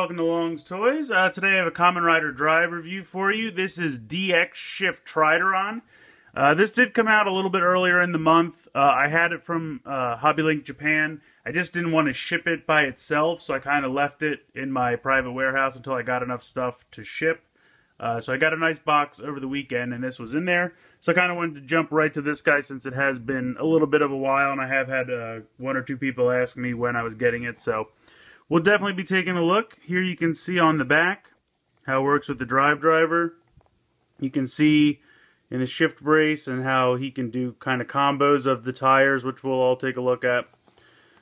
welcome to Long's Toys. Today I have a Kamen Rider Drive review for you. This is DX Shift Tridoron. This did come out a little bit earlier in the month. I had it from Hobby Link Japan. I just didn't want to ship it by itself, so I kind of left it in my private warehouse until I got enough stuff to ship. So I got a nice box over the weekend, and this was in there. So I kind of wanted to jump right to this guy since it has been a little bit of a while, and I have had one or two people ask me when I was getting it. So we'll definitely be taking a look. Here you can see on the back how it works with the drive driver. You can see in the shift brace and how he can do kind of combos of the tires, which we'll all take a look at.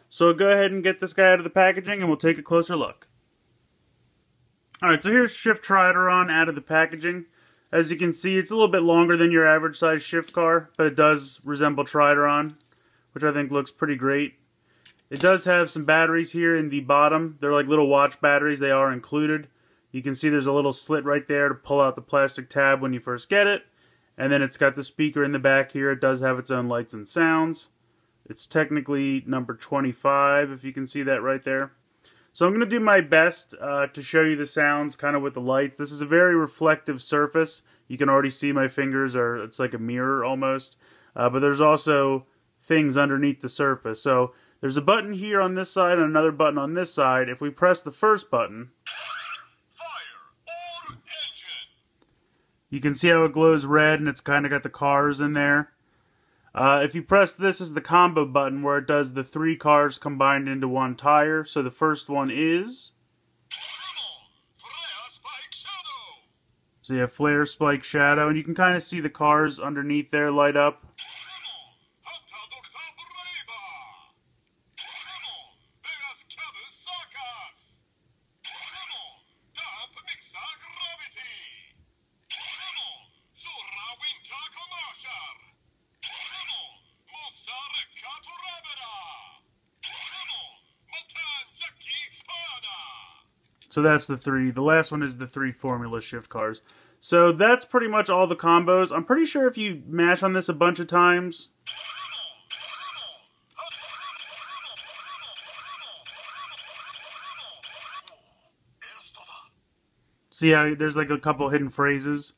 So go ahead and get this guy out of the packaging, and we'll take a closer look. Alright, so here's Shift Tridoron out of the packaging. As you can see, it's a little bit longer than your average size shift car, but it does resemble Tridoron, which I think looks pretty great. It does have some batteries here in the bottom. They're like little watch batteries. They are included. You can see there's a little slit right there to pull out the plastic tab when you first get it. And then it's got the speaker in the back here. It does have its own lights and sounds. It's technically number 25, if you can see that right there. So I'm going to do my best to show you the sounds kind of with the lights. This is a very reflective surface. You can already see my fingers are, it's like a mirror almost. But there's also things underneath the surface. So there's a button here on this side and another button on this side. If we press the first button, you can see how it glows red and it's kind of got the cars in there. If you press this is the combo button where it does the 3 cars combined into one tire. So the first one is... So you have Flare, Spike, Shadow, and you can kind of see the cars underneath there light up. So that's the 3. The last one is the 3 formula shift cars. So that's pretty much all the combos. I'm pretty sure if you mash on this a bunch of times... See how there's like a couple hidden phrases?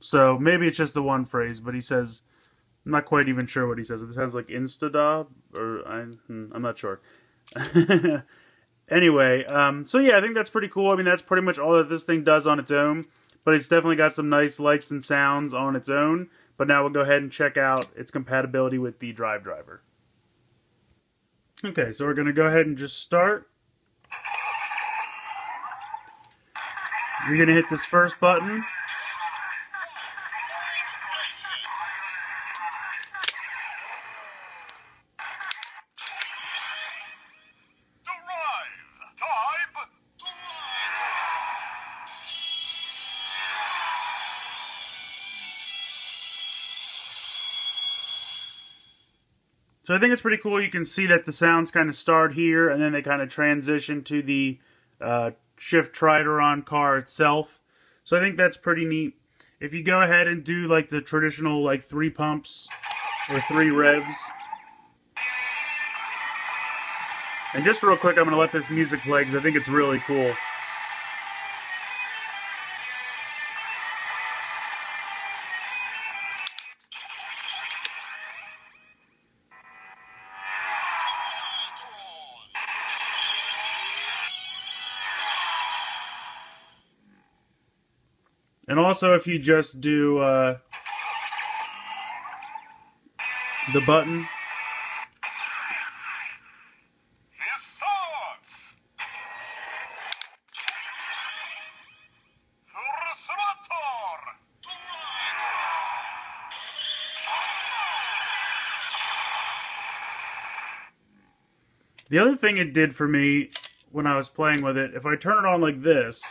So maybe it's just the one phrase, but he says, I'm not quite even sure what he says. It sounds like Instada, or I'm not sure. Anyway, so yeah, I think that's pretty cool. I mean, that's pretty much all that this thing does on its own, but it's definitely got some nice lights and sounds on its own. But now we'll go ahead and check out its compatibility with the drive driver. Okay, so we're going to go ahead and just start. You're going to hit this first button. So I think it's pretty cool. You can see that the sounds kind of start here, and then they kind of transition to the Shift Tridoron car itself. So I think that's pretty neat. If you go ahead and do like the traditional like 3 pumps or 3 revs. And just real quick, I'm going to let this music play because I think it's really cool. And also, if you just do the button, the other thing it did for me when I was playing with it, if I turn it on like this,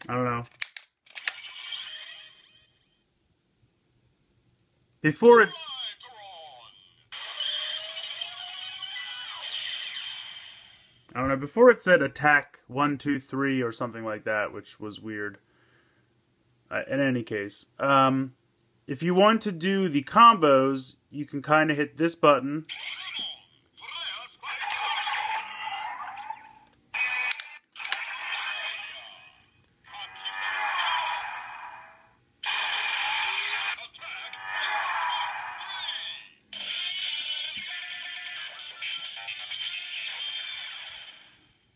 I don't know. Before it... I don't know, before it said attack 1, 2, 3 or something like that, which was weird. In any case, if you want to do the combos, you can kind of hit this button.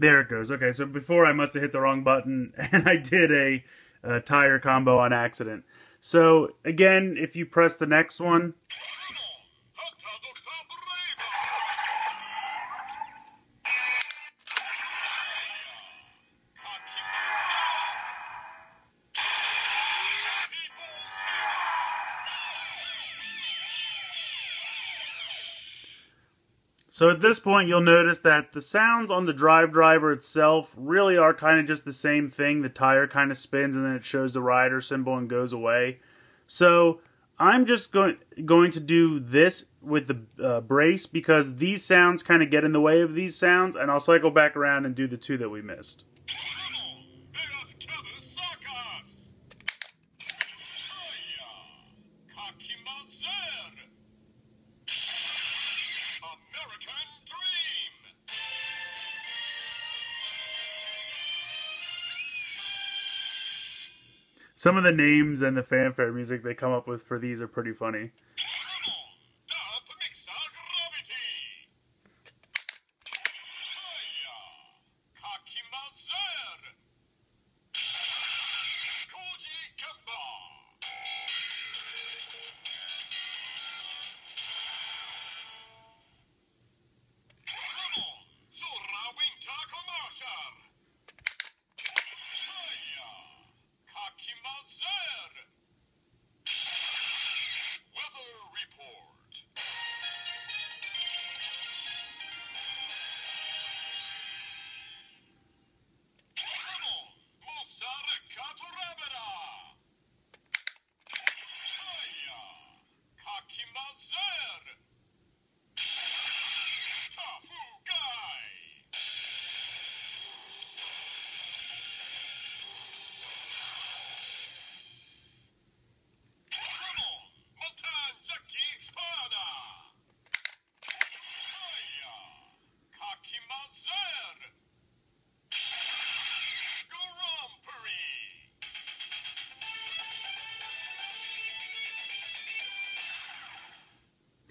There it goes. Okay, so before I must have hit the wrong button, and I did a tire combo on accident. So, again, if you press the next one... So at this point, you'll notice that the sounds on the drive driver itself really are kind of just the same thing. The tire kind of spins and then it shows the rider symbol and goes away. So I'm just going to do this with the brace because these sounds kind of get in the way of these sounds, and I'll cycle back around and do the two that we missed. Some of the names and the fanfare music they come up with for these are pretty funny.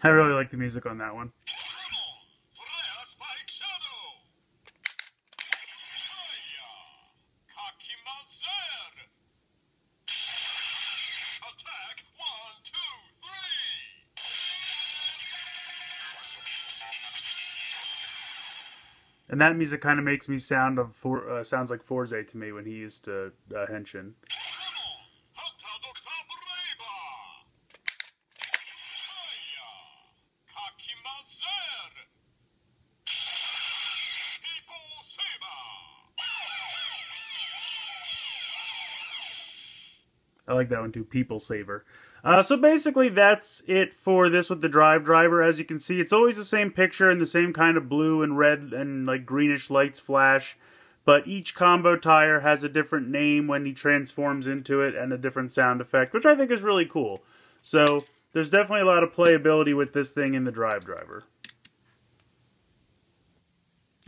I really like the music on that one. And that music kind of makes me sounds like Forze to me when he used to henshin. I like that one too, People Saver. So basically that's it for this with the drive driver. As you can see, it's always the same picture and the same kind of blue and red and like greenish lights flash. But each combo tire has a different name when he transforms into it and a different sound effect, which I think is really cool. So there's definitely a lot of playability with this thing in the drive driver.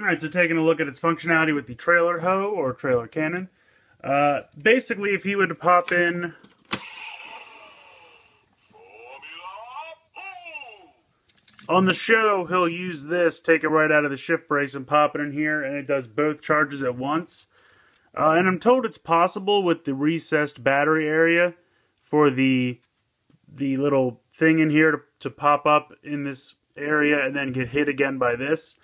Alright, so taking a look at its functionality with the trailer hoe or trailer cannon. Basically, if he would pop in on the show, he'll use this, take it right out of the shift brace and pop it in here, and it does both charges at once. And I'm told it's possible with the recessed battery area for the little thing in here to pop up in this area and then get hit again by this.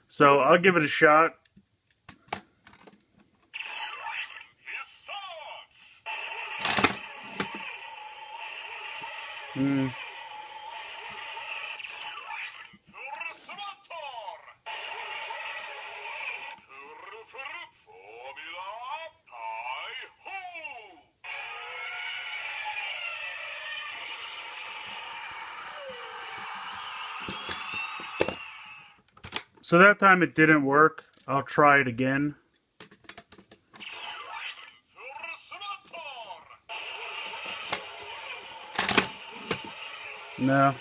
So I'll give it a shot. So that time it didn't work. I'll try it again. No.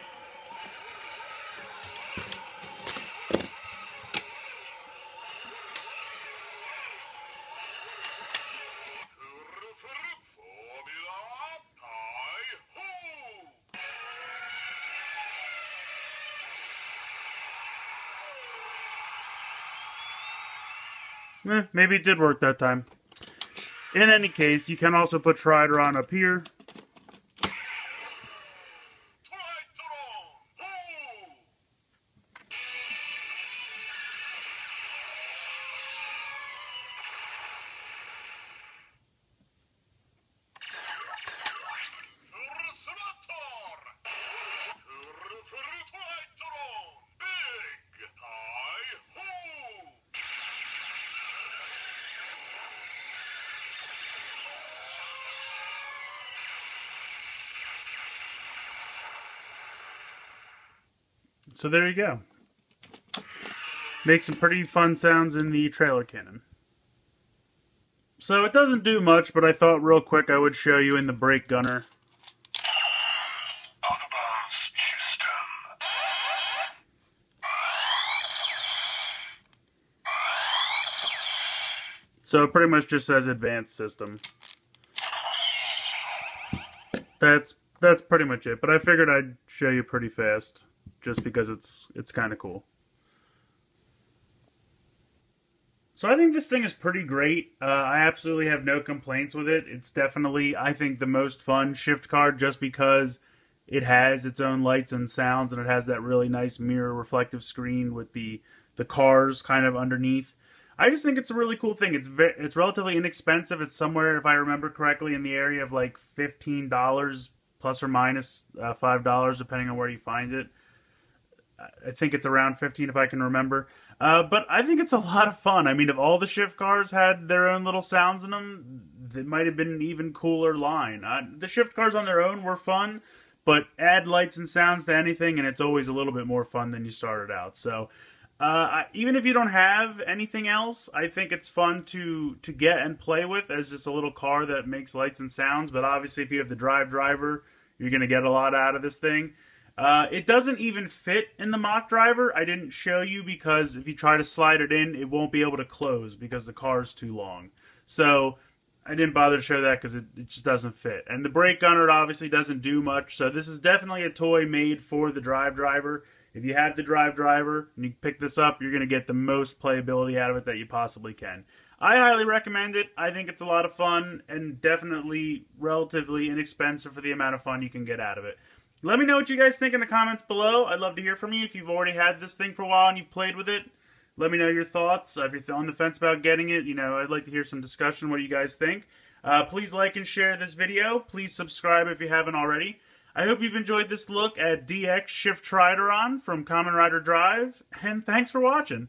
Maybe it did work that time. In any case, you can also put Tridoron up here. So there you go. Make some pretty fun sounds in the trailer cannon. So it doesn't do much, but I thought real quick I would show you in the brake gunner. So it pretty much just says advanced system. That's pretty much it, but I figured I'd show you pretty fast just because it's kind of cool. So I think this thing is pretty great. I absolutely have no complaints with it. It's definitely, I think, the most fun shift card just because it has its own lights and sounds, and it has that really nice mirror reflective screen with the cars kind of underneath. I just think it's a really cool thing. It's relatively inexpensive. It's somewhere, if I remember correctly, in the area of like $15 plus or minus $5, depending on where you find it. I think it's around 15 if I can remember. But I think it's a lot of fun. I mean, if all the shift cars had their own little sounds in them, it might have been an even cooler line. The shift cars on their own were fun, but add lights and sounds to anything, and it's always a little bit more fun than you started out. So even if you don't have anything else, I think it's fun to get and play with as just a little car that makes lights and sounds. But obviously, if you have the driver, you're going to get a lot out of this thing. It doesn't even fit in the mock driver. I didn't show you because if you try to slide it in, it won't be able to close because the car is too long. So I didn't bother to show that because it just doesn't fit. And the brake gunner obviously doesn't do much. So this is definitely a toy made for the driver. If you have the driver and you pick this up, you're going to get the most playability out of it that you possibly can. I highly recommend it. I think it's a lot of fun and definitely relatively inexpensive for the amount of fun you can get out of it. Let me know what you guys think in the comments below. I'd love to hear from you. If you've already had this thing for a while and you've played with it, let me know your thoughts. If you're on the fence about getting it, I'd like to hear some discussion. What do you guys think? Please like and share this video. Please subscribe if you haven't already. I hope you've enjoyed this look at DX Shift Tridoron from Kamen Rider Drive, and thanks for watching.